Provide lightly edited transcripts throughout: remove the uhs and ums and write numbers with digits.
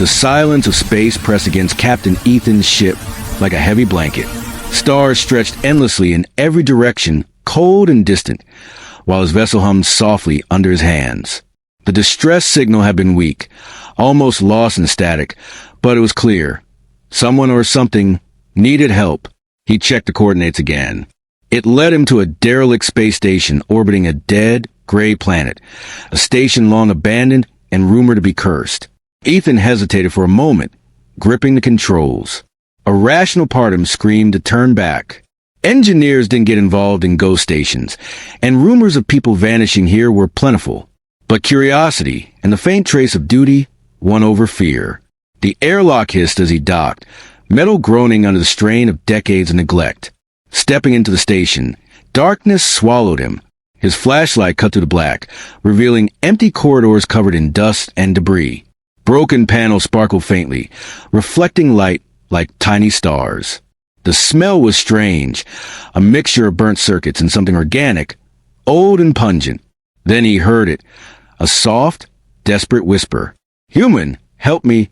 The silence of space pressed against Captain Ethan's ship like a heavy blanket. Stars stretched endlessly in every direction, cold and distant, while his vessel hummed softly under his hands. The distress signal had been weak, almost lost in static, but it was clear. Someone or something needed help. He checked the coordinates again. It led him to a derelict space station orbiting a dead, gray planet, a station long abandoned and rumored to be cursed. Ethan hesitated for a moment, gripping the controls. A rational part of him screamed to turn back. Engineers didn't get involved in ghost stations, and rumors of people vanishing here were plentiful. But curiosity and the faint trace of duty won over fear. The airlock hissed as he docked, metal groaning under the strain of decades of neglect. Stepping into the station, darkness swallowed him. His flashlight cut through the black, revealing empty corridors covered in dust and debris. Broken panels sparkled faintly, reflecting light like tiny stars. The smell was strange, a mixture of burnt circuits and something organic, old and pungent. Then he heard it, a soft, desperate whisper. "Human, help me."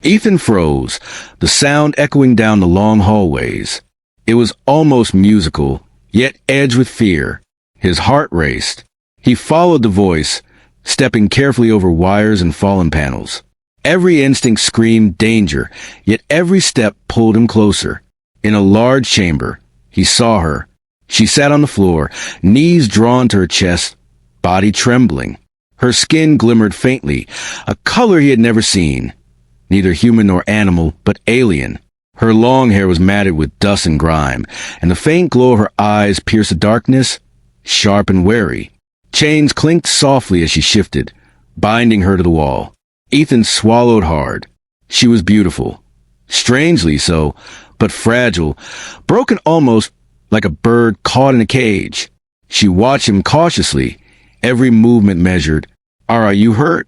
Ethan froze, the sound echoing down the long hallways. It was almost musical, yet edged with fear. His heart raced. He followed the voice, stepping carefully over wires and fallen panels. Every instinct screamed danger, yet every step pulled him closer. In a large chamber, he saw her. She sat on the floor, knees drawn to her chest, body trembling. Her skin glimmered faintly, a color he had never seen. Neither human nor animal, but alien. Her long hair was matted with dust and grime, and the faint glow of her eyes pierced the darkness, sharp and wary. Chains clinked softly as she shifted, binding her to the wall. Ethan swallowed hard. She was beautiful. Strangely so, but fragile, broken almost like a bird caught in a cage. She watched him cautiously, every movement measured. Are you hurt?"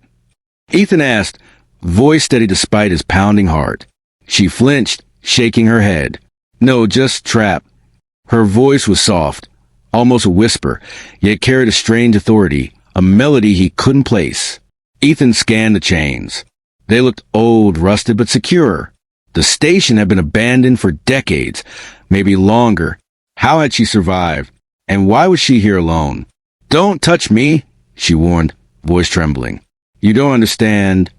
Ethan asked, voice steady despite his pounding heart. She flinched, shaking her head. "No, just trapped." Her voice was soft, almost a whisper, yet carried a strange authority, a melody he couldn't place. Ethan scanned the chains. They looked old, rusted, but secure. The station had been abandoned for decades, maybe longer. How had she survived? And why was she here alone? "Don't touch me," she warned, voice trembling. "You don't understand."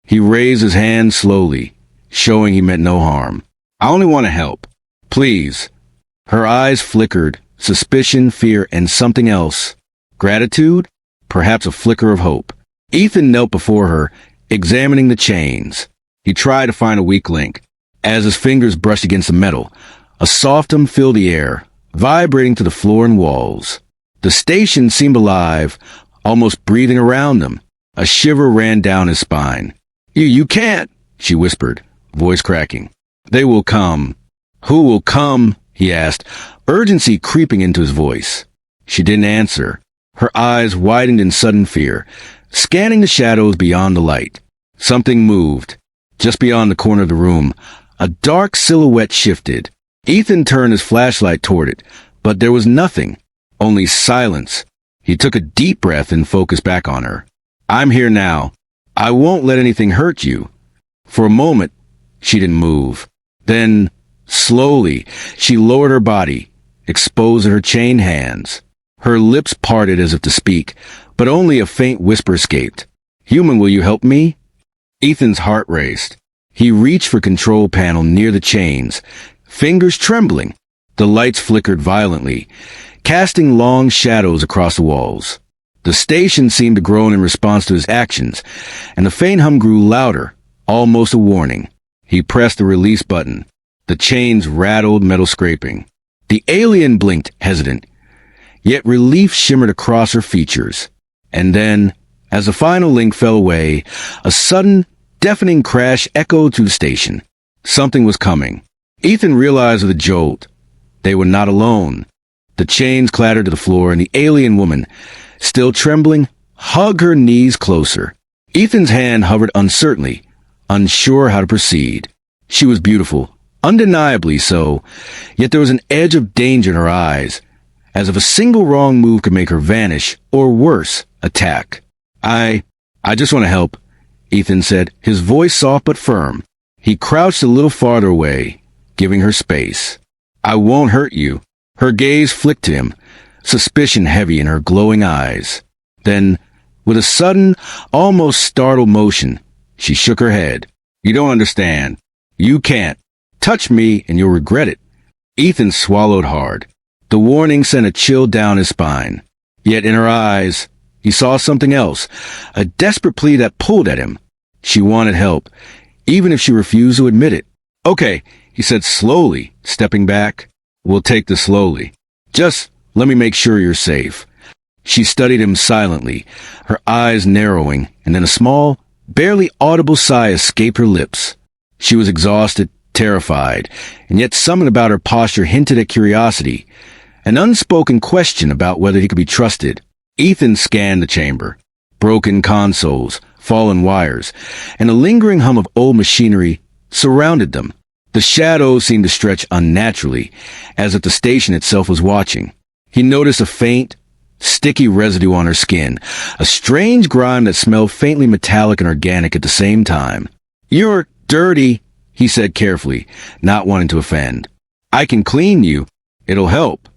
He raised his hand slowly, showing he meant no harm. "I only want to help. Please." Her eyes flickered, suspicion, fear, and something else. Gratitude? Perhaps a flicker of hope. Ethan knelt before her, examining the chains. He tried to find a weak link. As his fingers brushed against the metal, a soft hum filled the air, vibrating to the floor and walls. The station seemed alive, almost breathing around him. A shiver ran down his spine. You can't," she whispered, voice cracking. "They will come." "Who will come?" he asked, urgency creeping into his voice. She didn't answer. Her eyes widened in sudden fear, scanning the shadows beyond the light. Something moved. Just beyond the corner of the room, a dark silhouette shifted. Ethan turned his flashlight toward it, but there was nothing, only silence. He took a deep breath and focused back on her. "I'm here now. I won't let anything hurt you." For a moment, she didn't move. Then, slowly, she lowered her body, exposing her chained hands. Her lips parted as if to speak, but only a faint whisper escaped. "Human, will you help me?" Ethan's heart raced. He reached for control panel near the chains, fingers trembling. The lights flickered violently, casting long shadows across the walls. The station seemed to groan in response to his actions, and the faint hum grew louder, almost a warning. He pressed the release button. The chains rattled, metal scraping. The alien blinked, hesitant, yet relief shimmered across her features. And then, as the final link fell away, a sudden, deafening crash echoed through the station. Something was coming. Ethan realized with a jolt. They were not alone. The chains clattered to the floor, and the alien woman, still trembling, hugged her knees closer. Ethan's hand hovered uncertainly, unsure how to proceed. She was beautiful, undeniably so, yet there was an edge of danger in her eyes, as if a single wrong move could make her vanish, or worse, attack. I just want to help," Ethan said, his voice soft but firm. He crouched a little farther away, giving her space. I won't hurt you. Her gaze flicked to him, suspicion heavy in her glowing eyes. Then, with a sudden, almost startled motion, she shook her head. You don't understand. You can't. Touch me and you'll regret it. Ethan swallowed hard. The warning sent a chill down his spine. Yet in her eyes, he saw something else, a desperate plea that pulled at him. She wanted help, even if she refused to admit it. Okay, he said slowly, stepping back. We'll take this slowly. Just let me make sure you're safe. She studied him silently, her eyes narrowing, and then a small, barely audible sigh escaped her lips. She was exhausted, terrified, and yet something about her posture hinted at curiosity, an unspoken question about whether he could be trusted. Ethan scanned the chamber. Broken consoles, fallen wires, and a lingering hum of old machinery surrounded them. The shadows seemed to stretch unnaturally, as if the station itself was watching. He noticed a faint, sticky residue on her skin, a strange grime that smelled faintly metallic and organic at the same time. You're dirty, he said carefully, not wanting to offend. I can clean you. It'll help.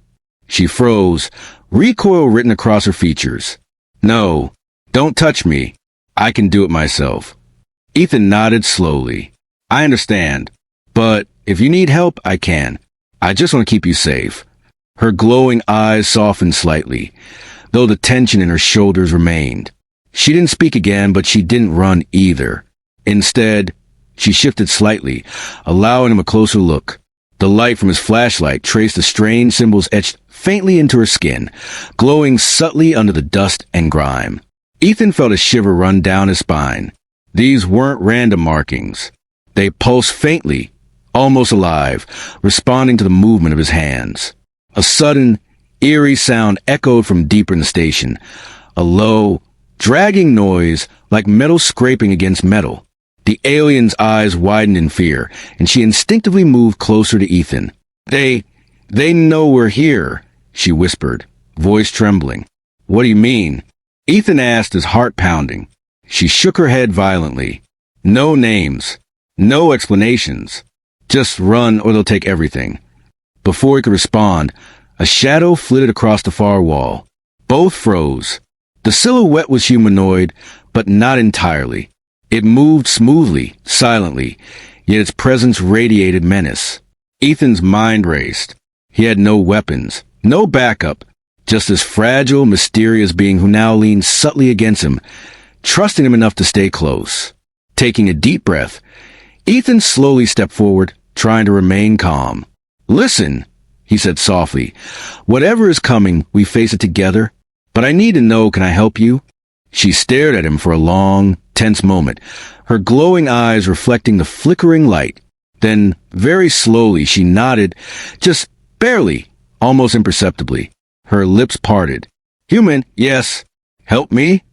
She froze, recoil written across her features. No, don't touch me. I can do it myself. Ethan nodded slowly. I understand, but if you need help, I can. I just want to keep you safe. Her glowing eyes softened slightly, though the tension in her shoulders remained. She didn't speak again, but she didn't run either. Instead, she shifted slightly, allowing him a closer look. The light from his flashlight traced the strange symbols etched faintly into her skin, glowing subtly under the dust and grime. Ethan felt a shiver run down his spine. These weren't random markings. They pulsed faintly, almost alive, responding to the movement of his hands. A sudden, eerie sound echoed from deeper in the station, a low, dragging noise like metal scraping against metal. The alien's eyes widened in fear, and she instinctively moved closer to Ethan. They know we're here, she whispered, voice trembling. What do you mean? Ethan asked, his heart pounding. She shook her head violently. No names. No explanations. Just run or they'll take everything. Before he could respond, a shadow flitted across the far wall. Both froze. The silhouette was humanoid, but not entirely. It moved smoothly, silently, yet its presence radiated menace. Ethan's mind raced. He had no weapons, no backup, just this fragile, mysterious being who now leaned subtly against him, trusting him enough to stay close. Taking a deep breath, Ethan slowly stepped forward, trying to remain calm. Listen, he said softly. Whatever is coming, we face it together. But I need to know, can I help you? She stared at him for a long, tense moment, her glowing eyes reflecting the flickering light. Then, very slowly, she nodded, just barely, almost imperceptibly. Her lips parted. Human, yes. Help me?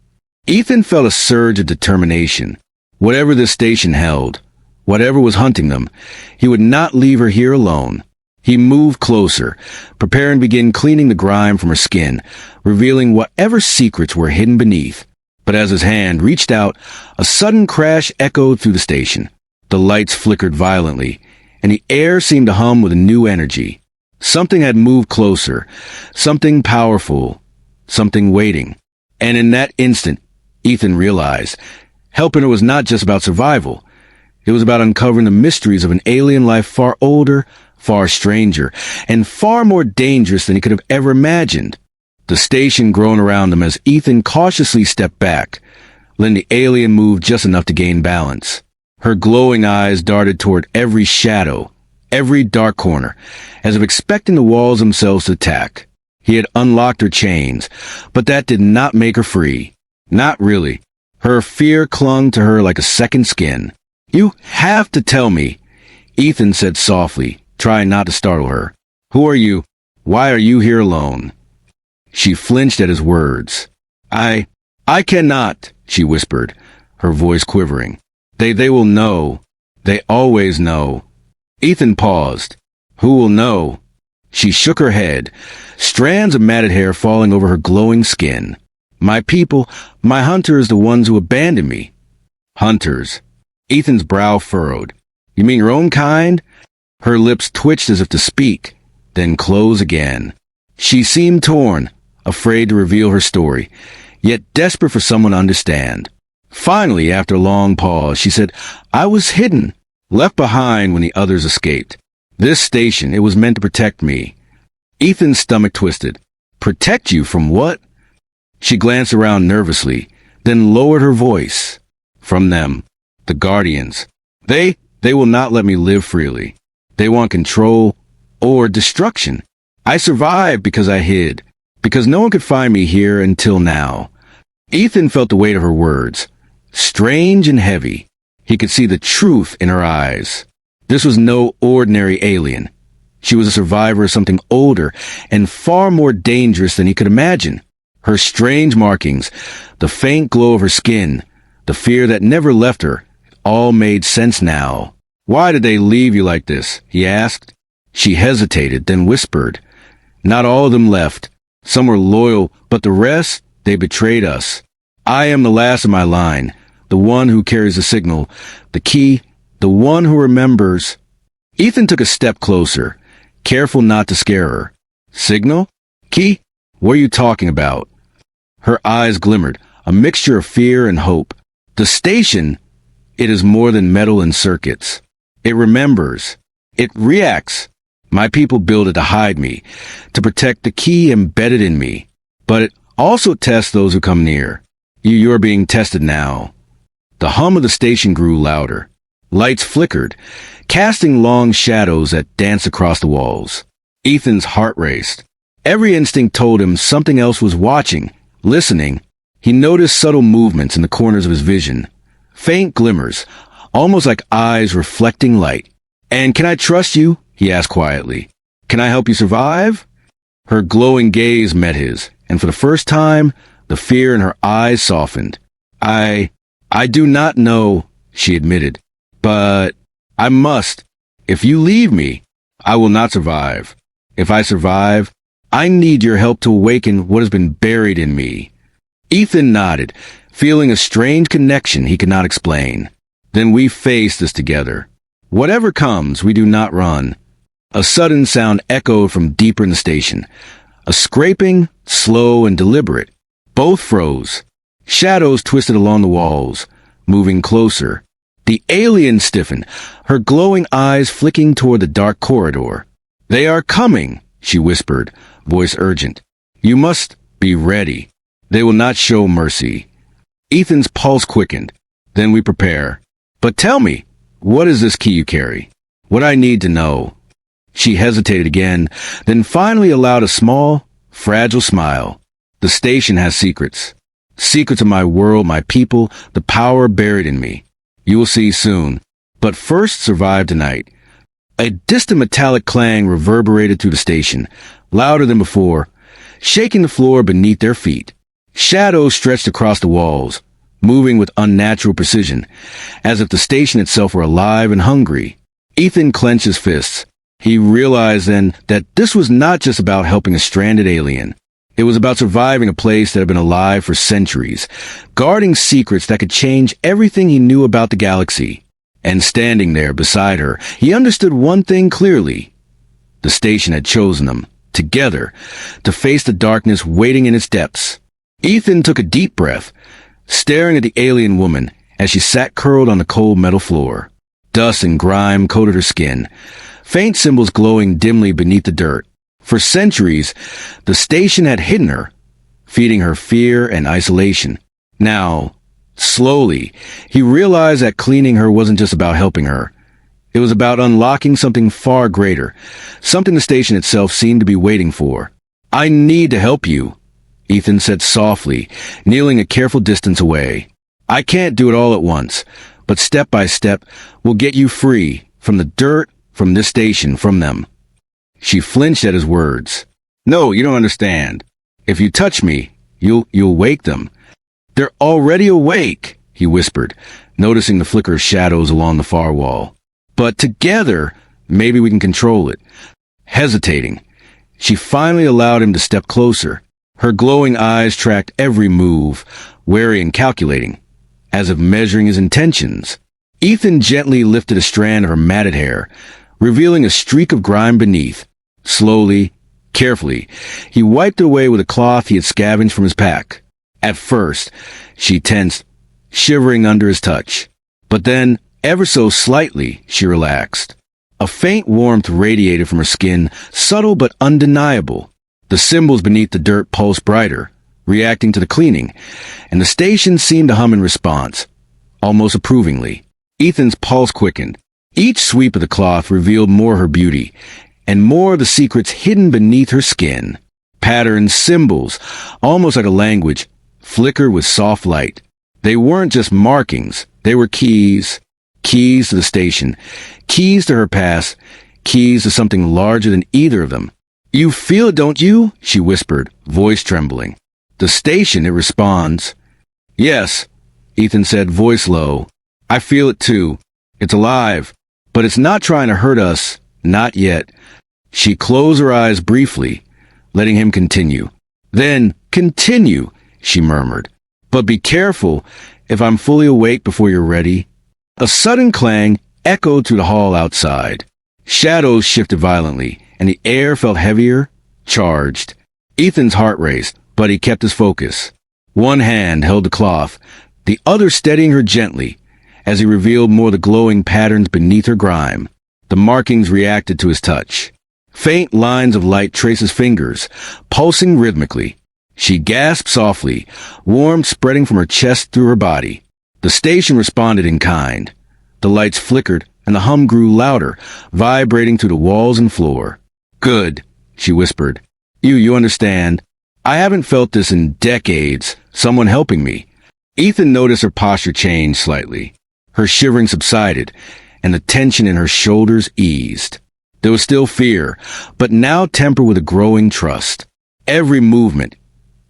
Ethan felt a surge of determination. Whatever this station held, whatever was hunting them, he would not leave her here alone. He moved closer, preparing to begin cleaning the grime from her skin, revealing whatever secrets were hidden beneath. But as his hand reached out, a sudden crash echoed through the station. The lights flickered violently, and the air seemed to hum with a new energy. Something had moved closer, something powerful, something waiting. And in that instant, Ethan realized, helping her was not just about survival. It was about uncovering the mysteries of an alien life far older, far stranger, and far more dangerous than he could have ever imagined. The station groaned around them as Ethan cautiously stepped back, letting the alien move just enough to gain balance. Her glowing eyes darted toward every shadow, every dark corner, as if expecting the walls themselves to attack. He had unlocked her chains, but that did not make her free. Not really. Her fear clung to her like a second skin. You have to tell me, Ethan said softly, trying not to startle her. Who are you? Why are you here alone? She flinched at his words. I cannot, she whispered, her voice quivering. They will know. They always know. Ethan paused. Who will know? She shook her head, strands of matted hair falling over her glowing skin. My people, my hunters, the ones who abandoned me. Hunters. Ethan's brow furrowed. You mean your own kind? Her lips twitched as if to speak, then close again. She seemed torn, afraid to reveal her story, yet desperate for someone to understand. Finally, after a long pause, she said, I was hidden, left behind when the others escaped. This station, it was meant to protect me. Ethan's stomach twisted. Protect you from what? She glanced around nervously, then lowered her voice. From them, the Guardians. They will not let me live freely. They want control or destruction. I survived because I hid, because no one could find me here until now. Ethan felt the weight of her words, strange and heavy. He could see the truth in her eyes. This was no ordinary alien. She was a survivor of something older and far more dangerous than he could imagine. Her strange markings, the faint glow of her skin, the fear that never left her, all made sense now. Why did they leave you like this? He asked. She hesitated, then whispered. Not all of them left. Some were loyal, but the rest, they betrayed us. I am the last of my line, the one who carries the signal, the key, the one who remembers. Ethan took a step closer, careful not to scare her. Signal? Key? What are you talking about? Her eyes glimmered, a mixture of fear and hope. The station, it is more than metal and circuits. It remembers. It reacts. My people build it to hide me, to protect the key embedded in me. But it also tests those who come near. You're being tested now. The hum of the station grew louder. Lights flickered, casting long shadows that danced across the walls. Ethan's heart raced. Every instinct told him something else was watching, listening. He noticed subtle movements in the corners of his vision. Faint glimmers, almost like eyes reflecting light. And can I trust you? He asked quietly. Can I help you survive? Her glowing gaze met his, and for the first time, the fear in her eyes softened. I do not know, she admitted, but I must. If you leave me, I will not survive. If I survive, I need your help to awaken what has been buried in me. Ethan nodded, feeling a strange connection he could not explain. Then we face this together. Whatever comes, we do not run. A sudden sound echoed from deeper in the station. A scraping, slow and deliberate. Both froze. Shadows twisted along the walls, moving closer. The alien stiffened, her glowing eyes flicking toward the dark corridor. They are coming, she whispered, voice urgent. You must be ready. They will not show mercy. Ethan's pulse quickened. Then we prepare. But tell me, what is this key you carry? What I need to know. She hesitated again, then finally allowed a small, fragile smile. The station has secrets. Secrets of my world, my people, the power buried in me. You will see soon. But first survive tonight. A distant metallic clang reverberated through the station, louder than before, shaking the floor beneath their feet. Shadows stretched across the walls, moving with unnatural precision, as if the station itself were alive and hungry. Ethan clenched his fists. He realized then that this was not just about helping a stranded alien. It was about surviving a place that had been alive for centuries, guarding secrets that could change everything he knew about the galaxy. And standing there beside her, he understood one thing clearly. The station had chosen them, together, to face the darkness waiting in its depths. Ethan took a deep breath, staring at the alien woman as she sat curled on the cold metal floor. Dust and grime coated her skin, faint symbols glowing dimly beneath the dirt. For centuries, the station had hidden her, feeding her fear and isolation. Now, slowly, he realized that cleaning her wasn't just about helping her. It was about unlocking something far greater, something the station itself seemed to be waiting for. I need to help you, Ethan said softly, kneeling a careful distance away. I can't do it all at once, but step by step, we'll get you free from the dirt, from this station, from them. She flinched at his words. No, you don't understand. If you touch me, you'll wake them. They're already awake, he whispered, noticing the flicker of shadows along the far wall. But together, maybe we can control it. Hesitating, she finally allowed him to step closer. Her glowing eyes tracked every move, wary and calculating. as if measuring his intentions. Ethan gently lifted a strand of her matted hair, revealing a streak of grime beneath. Slowly, carefully, he wiped it away with a cloth he had scavenged from his pack. At first, she tensed, shivering under his touch. But then, ever so slightly, she relaxed. A faint warmth radiated from her skin, subtle but undeniable. The symbols beneath the dirt pulsed brighter, reacting to the cleaning, and the station seemed to hum in response, almost approvingly. Ethan's pulse quickened. Each sweep of the cloth revealed more of her beauty, and more of the secrets hidden beneath her skin. Patterns, symbols, almost like a language, flickered with soft light. They weren't just markings, they were keys. Keys to the station, keys to her past, keys to something larger than either of them. "You feel it, don't you?" she whispered, voice trembling. "The station," it responds. "Yes," Ethan said, voice low. "I feel it too. It's alive, but it's not trying to hurt us, not yet." She closed her eyes briefly, letting him continue. "Then, continue," she murmured. "But be careful if I'm fully awake before you're ready." A sudden clang echoed through the hall outside. Shadows shifted violently, and the air felt heavier, charged. Ethan's heart raced, but he kept his focus. One hand held the cloth, the other steadying her gently, as he revealed more of the glowing patterns beneath her grime. The markings reacted to his touch. Faint lines of light traced his fingers, pulsing rhythmically. She gasped softly, warmth spreading from her chest through her body. The station responded in kind. The lights flickered, and the hum grew louder, vibrating through the walls and floor. "Good," she whispered. You understand. I haven't felt this in decades, someone helping me." Ethan noticed her posture change slightly. Her shivering subsided, and the tension in her shoulders eased. There was still fear, but now tempered with a growing trust. Every movement,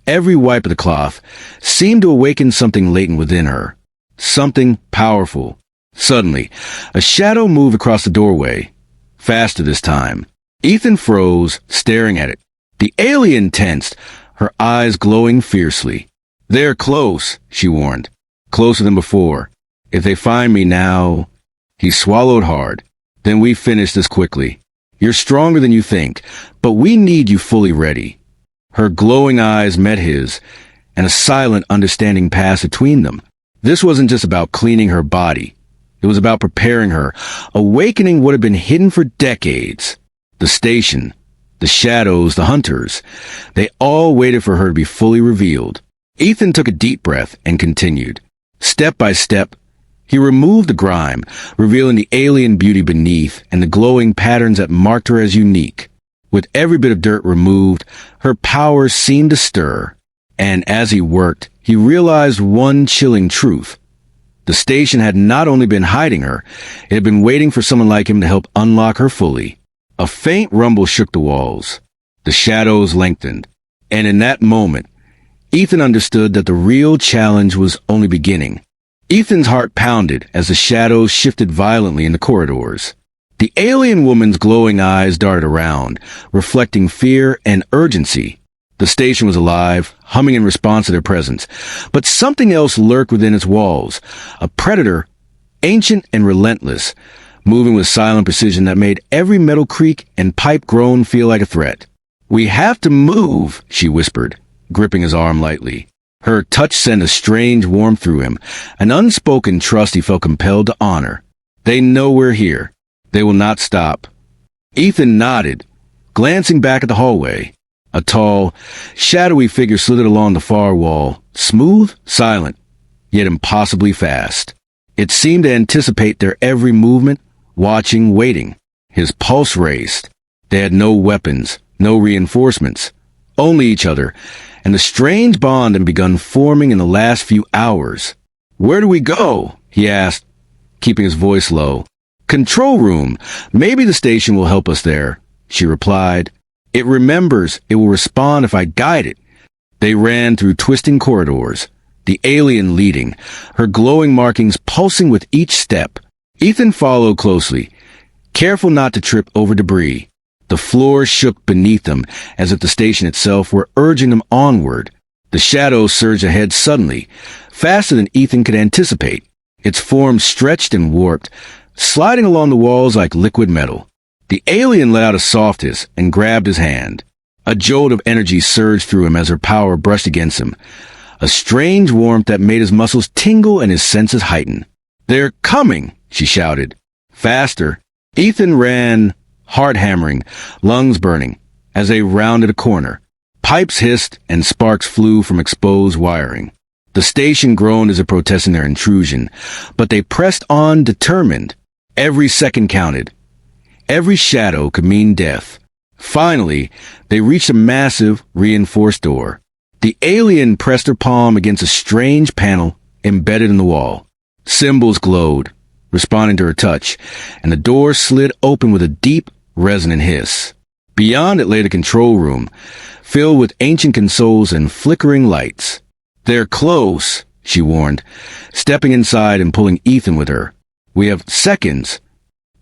every wipe of the cloth, seemed to awaken something latent within her. Something powerful. Suddenly, a shadow moved across the doorway. Faster this time. Ethan froze, staring at it. The alien tensed, her eyes glowing fiercely. "They're close," she warned. "Closer than before. If they find me now—" He swallowed hard. "Then we finish this quickly. You're stronger than you think, but we need you fully ready." Her glowing eyes met his, and a silent understanding passed between them. This wasn't just about cleaning her body. It was about preparing her, awakening what had been hidden for decades. The station, the shadows, the hunters, they all waited for her to be fully revealed. Ethan took a deep breath and continued. Step by step, he removed the grime, revealing the alien beauty beneath and the glowing patterns that marked her as unique. With every bit of dirt removed, her powers seemed to stir. And as he worked, he realized one chilling truth. The station had not only been hiding her, it had been waiting for someone like him to help unlock her fully. A faint rumble shook the walls. The shadows lengthened. And in that moment, Ethan understood that the real challenge was only beginning. Ethan's heart pounded as the shadows shifted violently in the corridors. The alien woman's glowing eyes darted around, reflecting fear and urgency. The station was alive, humming in response to their presence, but something else lurked within its walls, a predator, ancient and relentless, moving with silent precision that made every metal creak and pipe groan feel like a threat. "We have to move," she whispered, gripping his arm lightly. Her touch sent a strange warmth through him, an unspoken trust he felt compelled to honor. "They know we're here. They will not stop." Ethan nodded, glancing back at the hallway. A tall, shadowy figure slithered along the far wall, smooth, silent, yet impossibly fast. It seemed to anticipate their every movement, watching, waiting. His pulse raced. They had no weapons, no reinforcements, only each other, and the strange bond had begun forming in the last few hours. "Where do we go?" he asked, keeping his voice low. "Control room. Maybe the station will help us there," she replied. "It remembers, it will respond if I guide it." They ran through twisting corridors, the alien leading, her glowing markings pulsing with each step. Ethan followed closely, careful not to trip over debris. The floor shook beneath them, as if the station itself were urging them onward. The shadows surged ahead suddenly, faster than Ethan could anticipate. Its form stretched and warped, sliding along the walls like liquid metal. The alien let out a soft hiss and grabbed his hand. A jolt of energy surged through him as her power brushed against him, a strange warmth that made his muscles tingle and his senses heighten. "They're coming!" she shouted. Faster. Ethan ran, heart hammering, lungs burning, as they rounded a corner. Pipes hissed and sparks flew from exposed wiring. The station groaned as if protesting their intrusion, but they pressed on determined. Every second counted. Every shadow could mean death. Finally, they reached a massive, reinforced door. The alien pressed her palm against a strange panel embedded in the wall. Symbols glowed, responding to her touch, and the door slid open with a deep, resonant hiss. Beyond it lay the control room, filled with ancient consoles and flickering lights. "They're close," she warned, stepping inside and pulling Ethan with her. "We have seconds."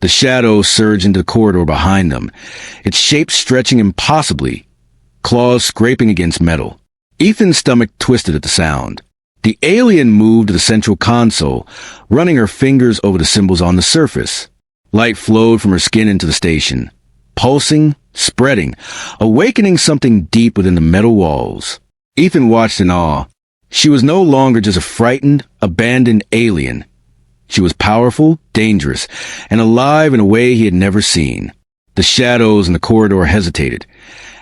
The shadow surged into the corridor behind them, its shape stretching impossibly, claws scraping against metal. Ethan's stomach twisted at the sound. The alien moved to the central console, running her fingers over the symbols on the surface. Light flowed from her skin into the station, pulsing, spreading, awakening something deep within the metal walls. Ethan watched in awe. She was no longer just a frightened, abandoned alien. She was powerful, dangerous, and alive in a way he had never seen. The shadows in the corridor hesitated,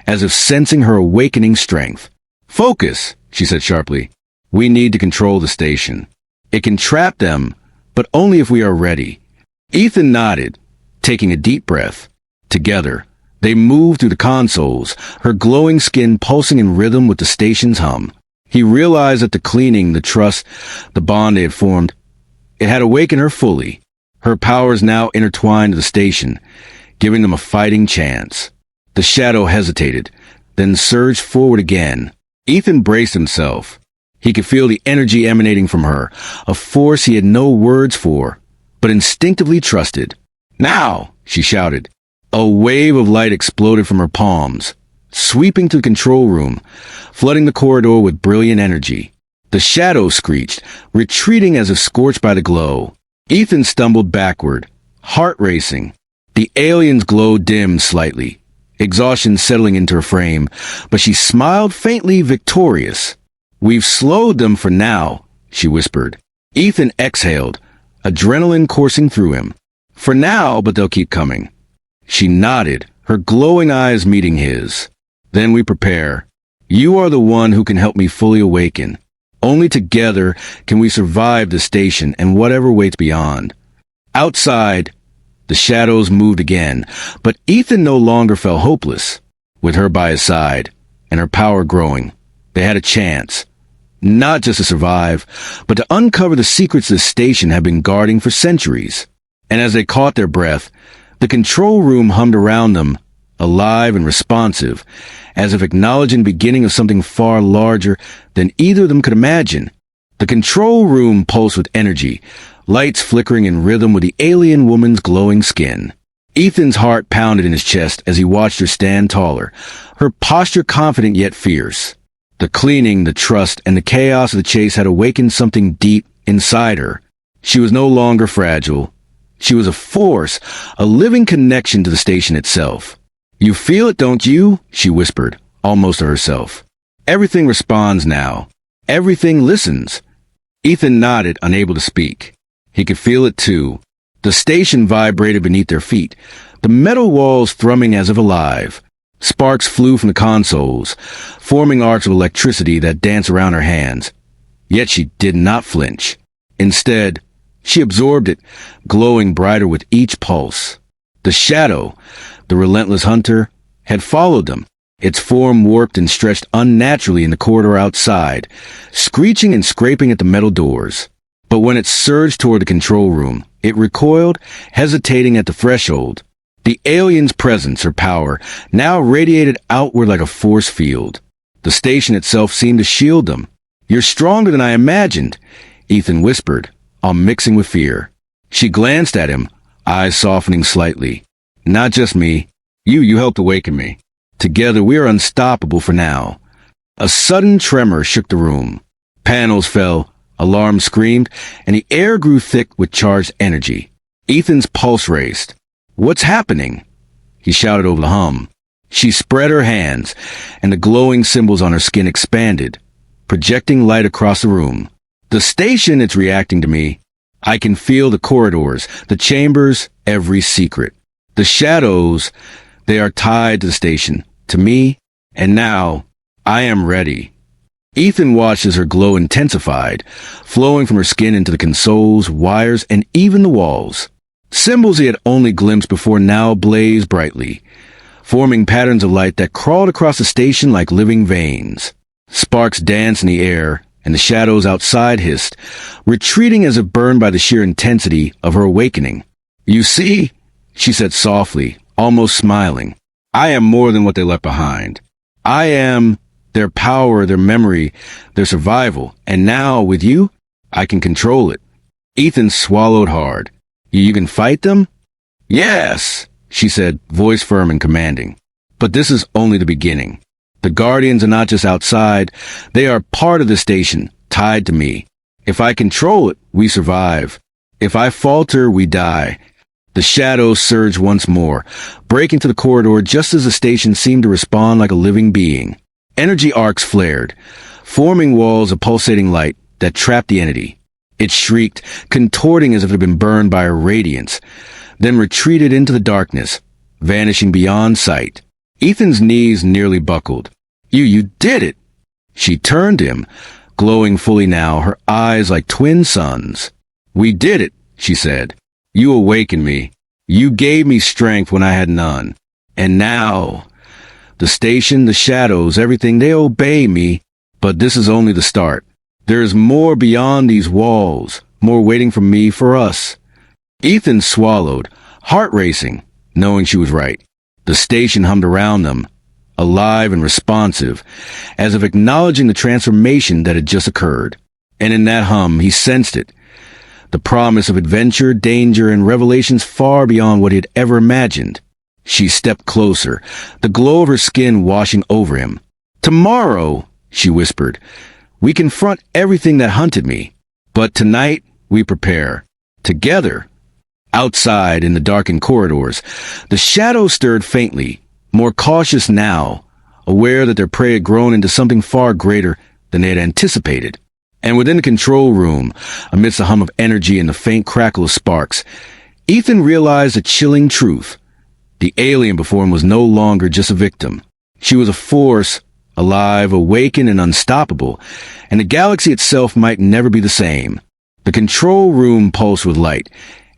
as if sensing her awakening strength. "Focus," she said sharply. "We need to control the station. It can trap them, but only if we are ready." Ethan nodded, taking a deep breath. Together, they moved through the consoles, her glowing skin pulsing in rhythm with the station's hum. He realized that the cleaning, the trust, the bond they had formed, it had awakened her fully. Her powers now intertwined to the station, giving them a fighting chance. The shadow hesitated, then surged forward again. Ethan braced himself. He could feel the energy emanating from her, a force he had no words for, but instinctively trusted. "Now!" she shouted. A wave of light exploded from her palms, sweeping to the control room, flooding the corridor with brilliant energy. The shadow screeched, retreating as if scorched by the glow. Ethan stumbled backward, heart racing. The alien's glow dimmed slightly, exhaustion settling into her frame, but she smiled faintly victorious. "We've slowed them for now," she whispered. Ethan exhaled, adrenaline coursing through him. "For now, but they'll keep coming." She nodded, her glowing eyes meeting his. "Then we prepare. You are the one who can help me fully awaken. Only together can we survive the station and whatever waits beyond." Outside, the shadows moved again, but Ethan no longer felt hopeless. With her by his side, and her power growing, they had a chance. Not just to survive, but to uncover the secrets the station had been guarding for centuries. And as they caught their breath, the control room hummed around them, alive and responsive, as if acknowledging the beginning of something far larger than either of them could imagine. The control room pulsed with energy, lights flickering in rhythm with the alien woman's glowing skin. Ethan's heart pounded in his chest as he watched her stand taller, her posture confident yet fierce. The cleaning, the trust, and the chaos of the chase had awakened something deep inside her. She was no longer fragile. She was a force, a living connection to the station itself. "You feel it, don't you?" she whispered, almost to herself. "Everything responds now. Everything listens." Ethan nodded, unable to speak. He could feel it too. The station vibrated beneath their feet, the metal walls thrumming as if alive. Sparks flew from the consoles, forming arcs of electricity that danced around her hands. Yet she did not flinch. Instead, she absorbed it, glowing brighter with each pulse. The shadow, the relentless hunter, had followed them, its form warped and stretched unnaturally in the corridor outside, screeching and scraping at the metal doors. But when it surged toward the control room, it recoiled, hesitating at the threshold. The alien's presence, her power, now radiated outward like a force field. The station itself seemed to shield them. "You're stronger than I imagined," Ethan whispered, all mixing with fear. She glanced at him, eyes softening slightly. "Not just me. You helped awaken me. Together we are unstoppable for now." A sudden tremor shook the room. Panels fell, Alarms screamed, and the air grew thick with charged energy. Ethan's pulse raced. "What's happening?" he shouted over the hum. She spread her hands, and the glowing symbols on her skin expanded, projecting light across the room. "The station, it's reacting to me. I can feel the corridors, the chambers, every secret. The shadows, they are tied to the station, to me, and now I am ready." Ethan watched as her glow intensified, flowing from her skin into the consoles, wires, and even the walls. Symbols he had only glimpsed before now blazed brightly, forming patterns of light that crawled across the station like living veins. Sparks danced in the air, and the shadows outside hissed, retreating as if burned by the sheer intensity of her awakening. "You see," she said softly, almost smiling, "I am more than what they left behind. I am their power, their memory, their survival, and now, with you, I can control it." Ethan swallowed hard. "You can fight them?" "Yes," she said, voice firm and commanding. "But this is only the beginning. The Guardians are not just outside, they are part of the station, tied to me. If I control it, we survive. If I falter, we die." The shadows surged once more, breaking through the corridor just as the station seemed to respond like a living being. Energy arcs flared, forming walls of pulsating light that trapped the entity. It shrieked, contorting as if it had been burned by a radiance, then retreated into the darkness, vanishing beyond sight. Ethan's knees nearly buckled. You did it!" She turned to him, glowing fully now, her eyes like twin suns. "We did it," she said. "You awakened me. You gave me strength when I had none. And now, the station, the shadows, everything, they obey me. But this is only the start. There is more beyond these walls, more waiting for me, for us." Ethan swallowed, heart racing, knowing she was right. The station hummed around them, alive and responsive, as if acknowledging the transformation that had just occurred. And in that hum, he sensed it. The promise of adventure, danger, and revelations far beyond what he had ever imagined. She stepped closer, the glow of her skin washing over him. "Tomorrow," she whispered, "we confront everything that hunted me. But tonight, we prepare. Together." Outside, in the darkened corridors, the shadows stirred faintly, more cautious now, aware that their prey had grown into something far greater than they had anticipated. And within the control room, amidst the hum of energy and the faint crackle of sparks, Ethan realized a chilling truth. The alien before him was no longer just a victim. She was a force, alive, awakened, and unstoppable, and the galaxy itself might never be the same. The control room pulsed with light,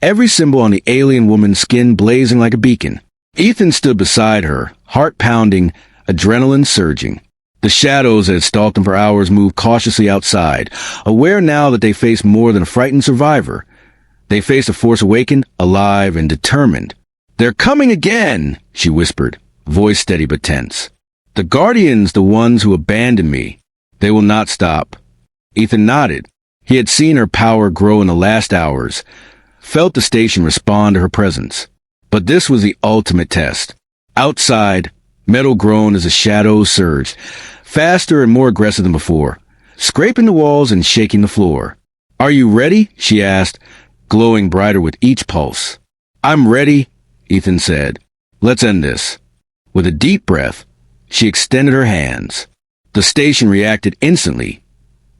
every symbol on the alien woman's skin blazing like a beacon. Ethan stood beside her, heart pounding, adrenaline surging. The shadows that had stalked him for hours moved cautiously outside, aware now that they faced more than a frightened survivor. They faced a force awakened, alive, and determined. "They're coming again," she whispered, voice steady but tense. "The Guardians, the ones who abandoned me. They will not stop." Ethan nodded. He had seen her power grow in the last hours, felt the station respond to her presence. But this was the ultimate test. Outside, metal groaned as the shadows surged, faster and more aggressive than before, scraping the walls and shaking the floor. "Are you ready?" she asked, glowing brighter with each pulse. "I'm ready," Ethan said. "Let's end this." With a deep breath, she extended her hands. The station reacted instantly.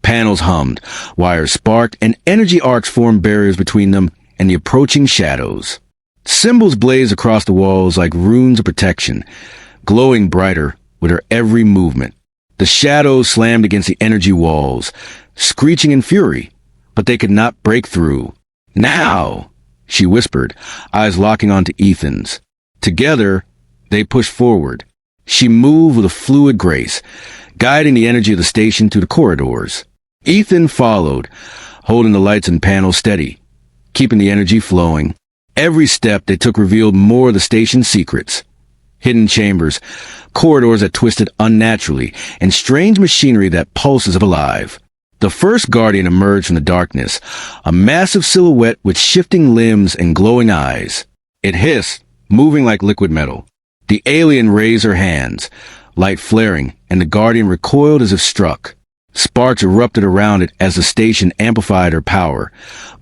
Panels hummed, wires sparked, and energy arcs formed barriers between them and the approaching shadows. Symbols blazed across the walls like runes of protection, glowing brighter with her every movement. The shadows slammed against the energy walls, screeching in fury, but they could not break through. "Now," she whispered, eyes locking onto Ethan's. Together, they pushed forward. She moved with a fluid grace, guiding the energy of the station through the corridors. Ethan followed, holding the lights and panels steady, keeping the energy flowing. Every step they took revealed more of the station's secrets. Hidden chambers, corridors that twisted unnaturally, and strange machinery that pulses alive. The first Guardian emerged from the darkness, a massive silhouette with shifting limbs and glowing eyes. It hissed, moving like liquid metal. The alien raised her hands, light flaring, and the Guardian recoiled as if struck. Sparks erupted around it as the station amplified her power,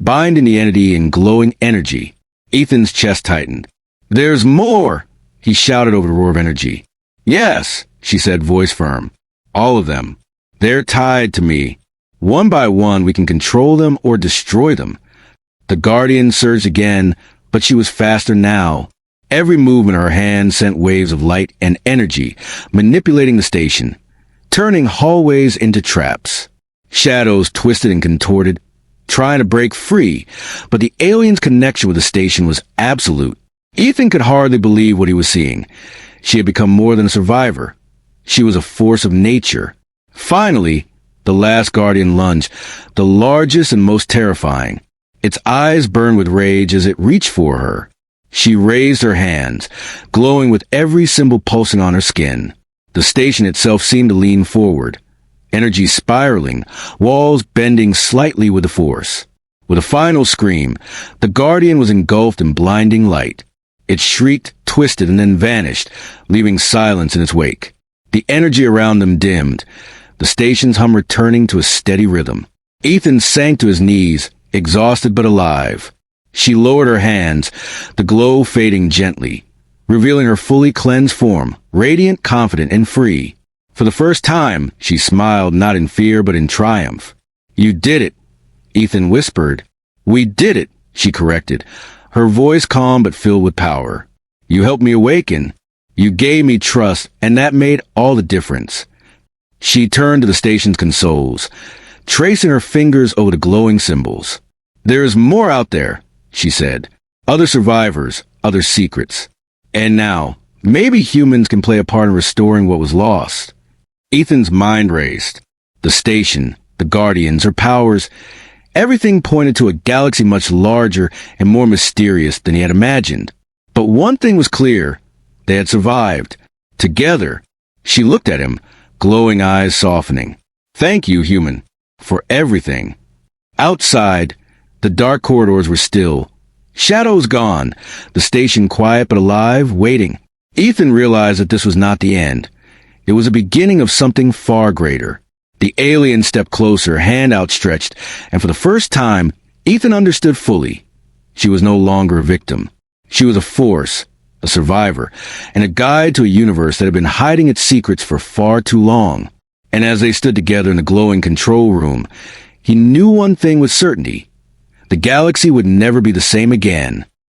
binding the entity in glowing energy. Ethan's chest tightened. "There's more!" he shouted over the roar of energy. "Yes," she said, voice firm. "All of them. They're tied to me. One by one, we can control them or destroy them." The Guardian surged again, but she was faster now. Every movement of her hand sent waves of light and energy, manipulating the station, turning hallways into traps. Shadows twisted and contorted, trying to break free, but the alien's connection with the station was absolute. Ethan could hardly believe what he was seeing. She had become more than a survivor. She was a force of nature. Finally, the last Guardian lunged, the largest and most terrifying. Its eyes burned with rage as it reached for her. She raised her hands, glowing with every symbol pulsing on her skin. The station itself seemed to lean forward, energy spiraling, walls bending slightly with the force. With a final scream, the Guardian was engulfed in blinding light. It shrieked, twisted, and then vanished, leaving silence in its wake. The energy around them dimmed, the station's hum returning to a steady rhythm. Ethan sank to his knees, exhausted but alive. She lowered her hands, the glow fading gently, revealing her fully cleansed form, radiant, confident, and free. For the first time, she smiled not in fear but in triumph. "You did it," Ethan whispered. "We did it," she corrected, her voice calm but filled with power. "You helped me awaken. You gave me trust, and that made all the difference." She turned to the station's consoles, tracing her fingers over the glowing symbols. "There's more out there," she said. "Other survivors, other secrets. And now, maybe humans can play a part in restoring what was lost." Ethan's mind raced. The station, the Guardians, her powers, everything pointed to a galaxy much larger and more mysterious than he had imagined. But one thing was clear. They had survived. Together. She looked at him, glowing eyes softening. "Thank you, human, for everything." Outside, the dark corridors were still. Shadows gone, the station quiet but alive, waiting. Ethan realized that this was not the end. It was the beginning of something far greater. The alien stepped closer, hand outstretched, and for the first time, Ethan understood fully. She was no longer a victim. She was a force, a survivor, and a guide to a universe that had been hiding its secrets for far too long. And as they stood together in the glowing control room, he knew one thing with certainty. The galaxy would never be the same again.